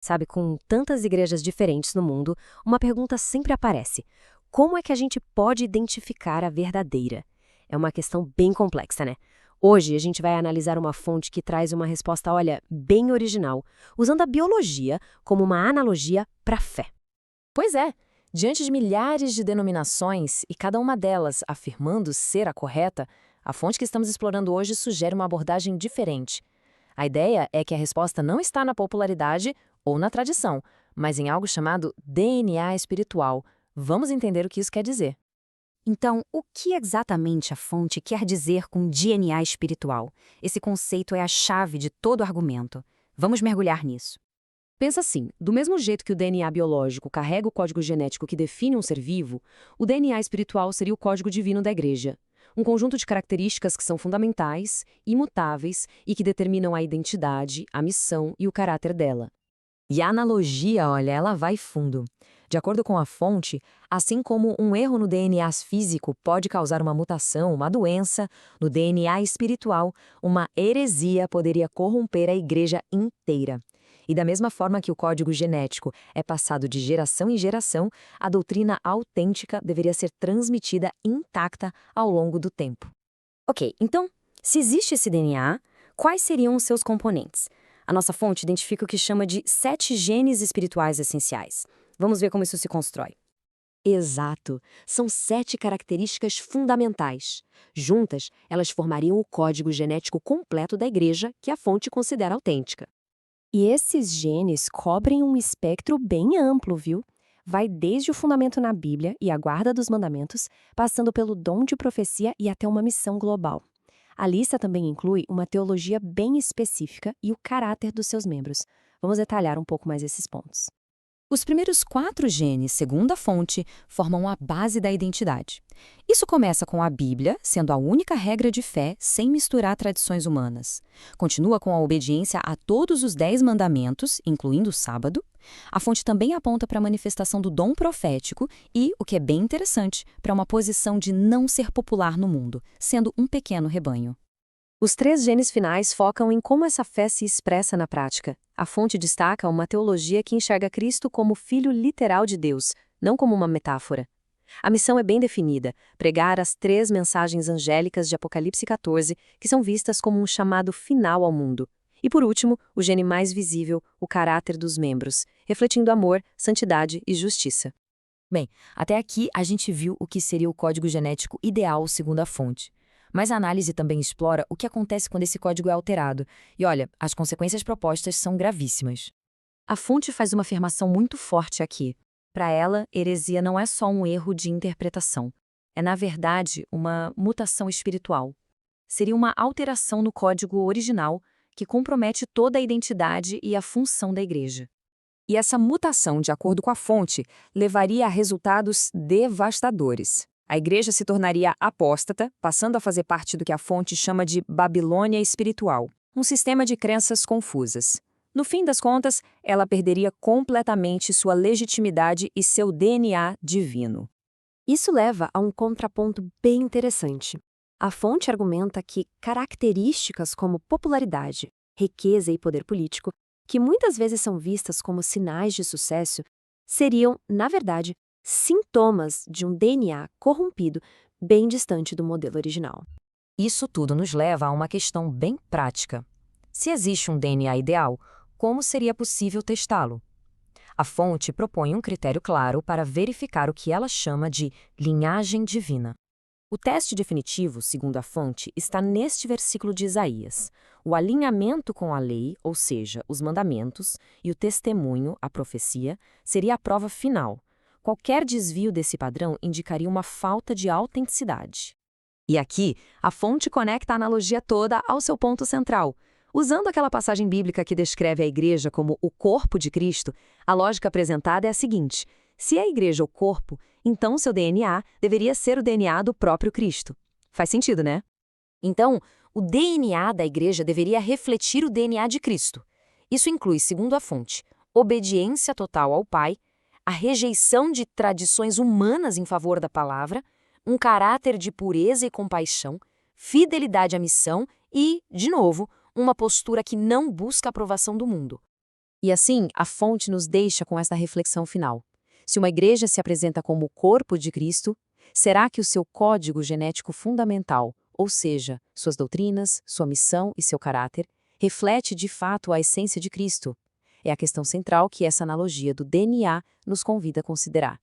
Sabe, com tantas igrejas diferentes no mundo, uma pergunta sempre aparece: como é que a gente pode identificar a verdadeira? É uma questão bem complexa, né? Hoje a gente vai analisar uma fonte que traz uma resposta, olha, bem original, usando a biologia como uma analogia para a fé. Pois é, diante de milhares de denominações e cada uma delas afirmando ser a correta, a fonte que estamos explorando hoje sugere uma abordagem diferente. A ideia é que a resposta não está na popularidade ou na tradição, mas em algo chamado DNA espiritual. Vamos entender o que isso quer dizer. Então, o que exatamente a fonte quer dizer com DNA espiritual? Esse conceito é a chave de todo o argumento. Vamos mergulhar nisso. Pensa assim, do mesmo jeito que o DNA biológico carrega o código genético que define um ser vivo, o DNA espiritual seria o código divino da Igreja. Um conjunto de características que são fundamentais, imutáveis e que determinam a identidade, a missão e o caráter dela. E a analogia, olha, ela vai fundo. De acordo com a fonte, assim como um erro no DNA físico pode causar uma mutação, uma doença, no DNA espiritual, uma heresia poderia corromper a igreja inteira. E da mesma forma que o código genético é passado de geração em geração, a doutrina autêntica deveria ser transmitida intacta ao longo do tempo. Ok, então, se existe esse DNA, quais seriam os seus componentes? A nossa fonte identifica o que chama de 7 genes espirituais essenciais. Vamos ver como isso se constrói. Exato. São 7 características fundamentais. Juntas, elas formariam o código genético completo da Igreja, que a fonte considera autêntica. E esses genes cobrem um espectro bem amplo, viu? Vai desde o fundamento na Bíblia e a guarda dos mandamentos, passando pelo dom de profecia e até uma missão global. A lista também inclui uma teologia bem específica e o caráter dos seus membros. Vamos detalhar um pouco mais esses pontos. Os primeiros 4 genes, segundo a fonte, formam a base da identidade. Isso começa com a Bíblia, sendo a única regra de fé sem misturar tradições humanas. Continua com a obediência a todos os 10 mandamentos, incluindo o sábado. A fonte também aponta para a manifestação do dom profético e, o que é bem interessante, para uma posição de não ser popular no mundo, sendo um pequeno rebanho. Os 3 genes finais focam em como essa fé se expressa na prática. A fonte destaca uma teologia que enxerga Cristo como Filho literal de Deus, não como uma metáfora. A missão é bem definida: pregar as 3 mensagens angélicas de Apocalipse 14, que são vistas como um chamado final ao mundo. E por último, o gene mais visível, o caráter dos membros, refletindo amor, santidade e justiça. Bem, até aqui a gente viu o que seria o código genético ideal segundo a fonte. Mas a análise também explora o que acontece quando esse código é alterado. E olha, as consequências propostas são gravíssimas. A fonte faz uma afirmação muito forte aqui. Para ela, heresia não é só um erro de interpretação. É, na verdade, uma mutação espiritual. Seria uma alteração no código original que compromete toda a identidade e a função da Igreja. E essa mutação, de acordo com a fonte, levaria a resultados devastadores. A igreja se tornaria apóstata, passando a fazer parte do que a fonte chama de Babilônia espiritual, um sistema de crenças confusas. No fim das contas, ela perderia completamente sua legitimidade e seu DNA divino. Isso leva a um contraponto bem interessante. A fonte argumenta que características como popularidade, riqueza e poder político, que muitas vezes são vistas como sinais de sucesso, seriam, na verdade, sintomas de um DNA corrompido bem distante do modelo original. Isso tudo nos leva a uma questão bem prática. Se existe um DNA ideal, como seria possível testá-lo? A fonte propõe um critério claro para verificar o que ela chama de linhagem divina. O teste definitivo, segundo a fonte, está neste versículo de Isaías. O alinhamento com a lei, ou seja, os mandamentos, e o testemunho, a profecia, seria a prova final. Qualquer desvio desse padrão indicaria uma falta de autenticidade. E aqui, a fonte conecta a analogia toda ao seu ponto central. Usando aquela passagem bíblica que descreve a igreja como o corpo de Cristo, a lógica apresentada é a seguinte: se a igreja é o corpo, então seu DNA deveria ser o DNA do próprio Cristo. Faz sentido, né? Então, o DNA da igreja deveria refletir o DNA de Cristo. Isso inclui, segundo a fonte, obediência total ao Pai, a rejeição de tradições humanas em favor da palavra, um caráter de pureza e compaixão, fidelidade à missão e, de novo, uma postura que não busca a aprovação do mundo. E assim, a fonte nos deixa com esta reflexão final. Se uma igreja se apresenta como o corpo de Cristo, será que o seu código genético fundamental, ou seja, suas doutrinas, sua missão e seu caráter, reflete de fato a essência de Cristo? É a questão central que essa analogia do DNA nos convida a considerar.